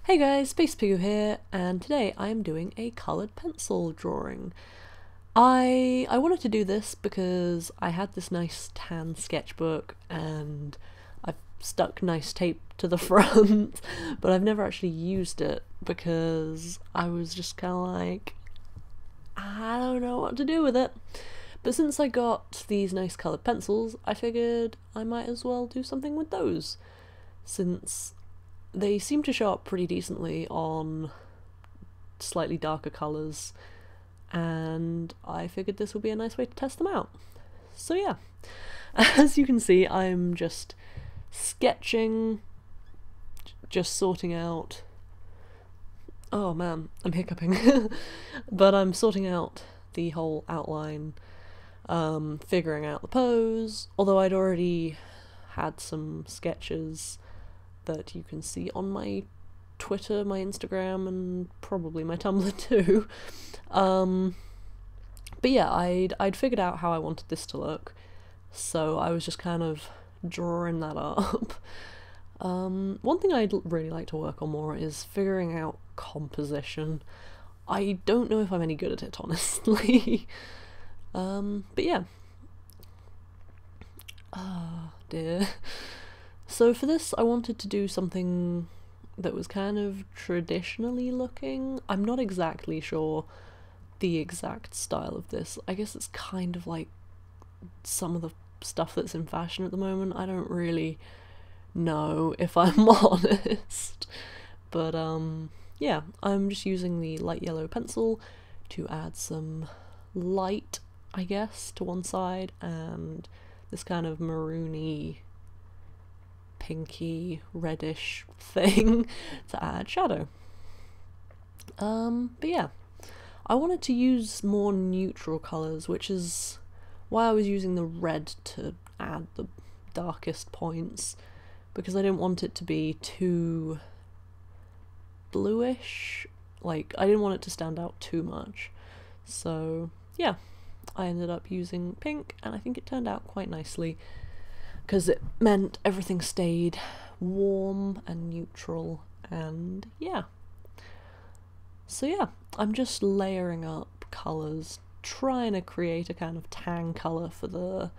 Hey guys, SpacePigguArt here, and today I am doing a coloured pencil drawing. I wanted to do this because I had this nice tan sketchbook and I've stuck nice tape to the front, but I've never actually used it because I was just kind of like, I don't know what to do with it. But since I got these nice coloured pencils, I figured I might as well do something with those, since they seem to show up pretty decently on slightly darker colours, and I figured this would be a nice way to test them out. So yeah, as you can see, I'm just sketching, just sorting out, oh man, I'm hiccuping, but I'm sorting out the whole outline, figuring out the pose, although I'd already had some sketches that you can see on my Twitter, my Instagram, and probably my Tumblr too. But yeah, I'd figured out how I wanted this to look, so I was just kind of drawing that up. One thing I'd really like to work on more is figuring out composition. I don't know if I'm any good at it, honestly. But yeah. Ah, dear. So for this, I wanted to do something that was kind of traditionally looking. I'm not exactly sure the exact style of this. I guess it's kind of like some of the stuff that's in fashion at the moment. I don't really know, if I'm honest. But yeah, I'm just using the light yellow pencil to add some light, I guess, to one side, and this kind of maroony, pinky, reddish thing to add shadow. But yeah, I wanted to use more neutral colours, which is why I was using the red to add the darkest points, because I didn't want it to be too bluish, like I didn't want it to stand out too much. So yeah, I ended up using pink, and I think it turned out quite nicely, because it meant everything stayed warm and neutral, and yeah. So yeah, I'm just layering up colours, trying to create a kind of tan colour for the,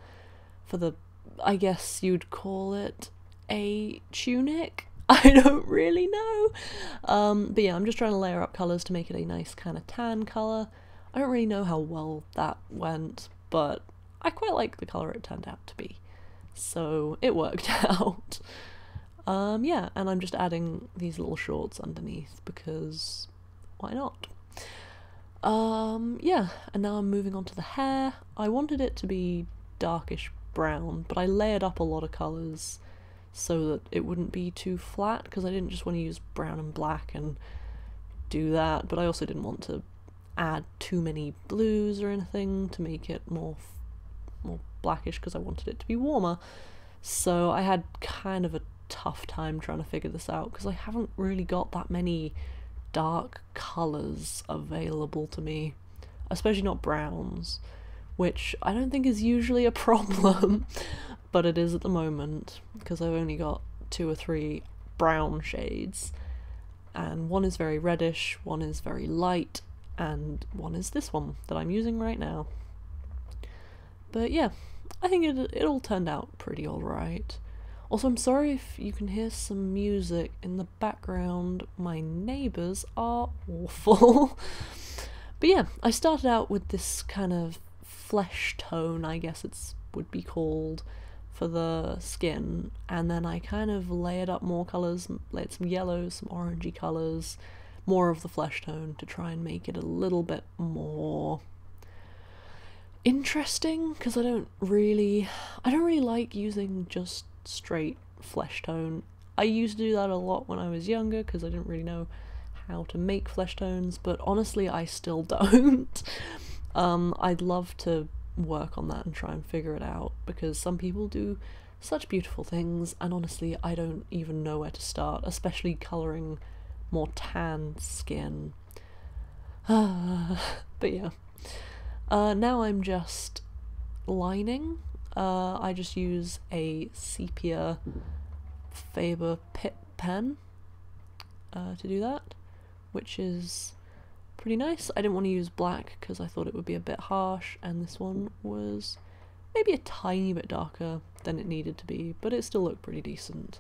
I guess you'd call it a tunic? I don't really know. But yeah, I'm just trying to layer up colours to make it a nice kind of tan colour. I don't really know how well that went, but I quite like the colour it turned out to be. So it worked out. Yeah, and I'm just adding these little shorts underneath because why not? Yeah, and now I'm moving on to the hair. I wanted it to be darkish brown, but I layered up a lot of colours so that it wouldn't be too flat, because I didn't just want to use brown and black and do that, but I also didn't want to add too many blues or anything to make it more blackish, because I wanted it to be warmer. So I had kind of a tough time trying to figure this out, because I haven't really got that many dark colours available to me, especially not browns, which I don't think is usually a problem, but it is at the moment, because I've only got 2 or 3 brown shades, and one is very reddish, one is very light, and one is this one that I'm using right now. But yeah, I think it all turned out pretty alright. Also, I'm sorry if you can hear some music in the background. My neighbours are awful. But yeah, I started out with this kind of flesh tone, I guess it would be called, for the skin, and then I kind of layered up more colours, layered some yellows, some orangey colours, more of the flesh tone to try and make it a little bit more interesting, because I don't really like using just straight flesh tone. I used to do that a lot when I was younger because I didn't really know how to make flesh tones, but honestly I still don't. I'd love to work on that and try and figure it out, because some people do such beautiful things, and honestly I don't even know where to start, especially colouring more tan skin. But yeah. Now I'm just lining. I just use a sepia Faber Pit pen, to do that, which is pretty nice. I didn't want to use black because I thought it would be a bit harsh, and this one was maybe a tiny bit darker than it needed to be, but it still looked pretty decent.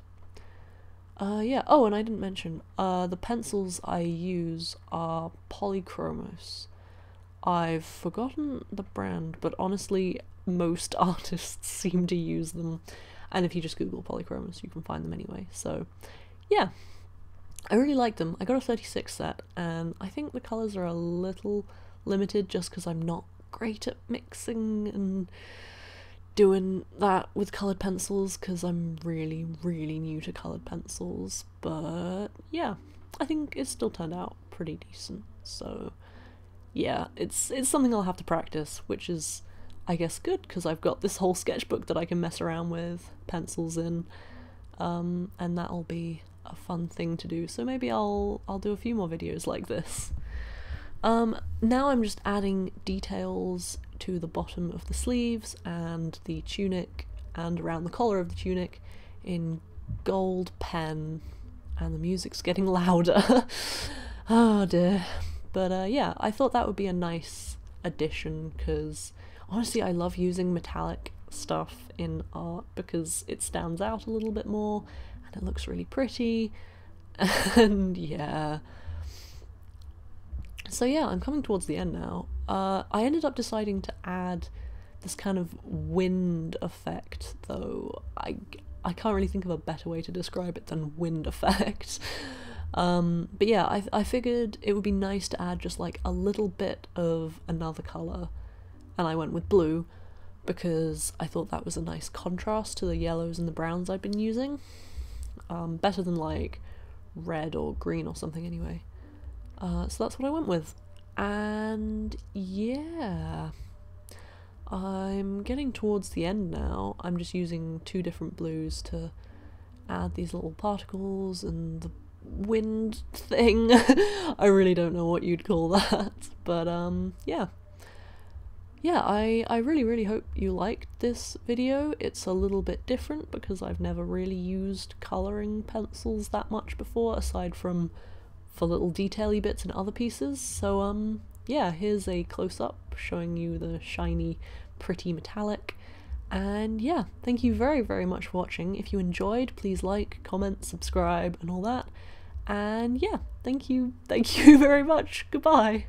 Yeah, oh, and I didn't mention, the pencils I use are Polychromos. I've forgotten the brand, but honestly, most artists seem to use them, and if you just Google Polychromos, you can find them anyway, so yeah. I really like them. I got a 36 set, and I think the colours are a little limited just because I'm not great at mixing and doing that with coloured pencils, because I'm really new to coloured pencils, but yeah, I think it still turned out pretty decent, so yeah, it's something I'll have to practice, which is, I guess, good, because I've got this whole sketchbook that I can mess around with pencils in, and that'll be a fun thing to do, so maybe I'll do a few more videos like this. Now I'm just adding details to the bottom of the sleeves and the tunic and around the collar of the tunic in gold pen, and the music's getting louder. Oh dear. But yeah, I thought that would be a nice addition, because honestly I love using metallic stuff in art because it stands out a little bit more and it looks really pretty, and yeah. So yeah, I'm coming towards the end now. I ended up deciding to add this kind of wind effect, though I can't really think of a better way to describe it than wind effect. But yeah, I figured it would be nice to add just like a little bit of another colour, and I went with blue because I thought that was a nice contrast to the yellows and the browns I'd been using. Better than like red or green or something anyway. So that's what I went with, and yeah, I'm getting towards the end now. I'm just using two different blues to add these little particles and the wind thing. I really don't know what you'd call that, but yeah. Yeah, I really hope you liked this video. It's a little bit different because I've never really used colouring pencils that much before, aside from for little detail-y bits in other pieces. So yeah, here's a close-up showing you the shiny, pretty metallic. And yeah, thank you very much for watching. If you enjoyed, please like, comment, subscribe, and all that. And yeah, thank you very much. Goodbye.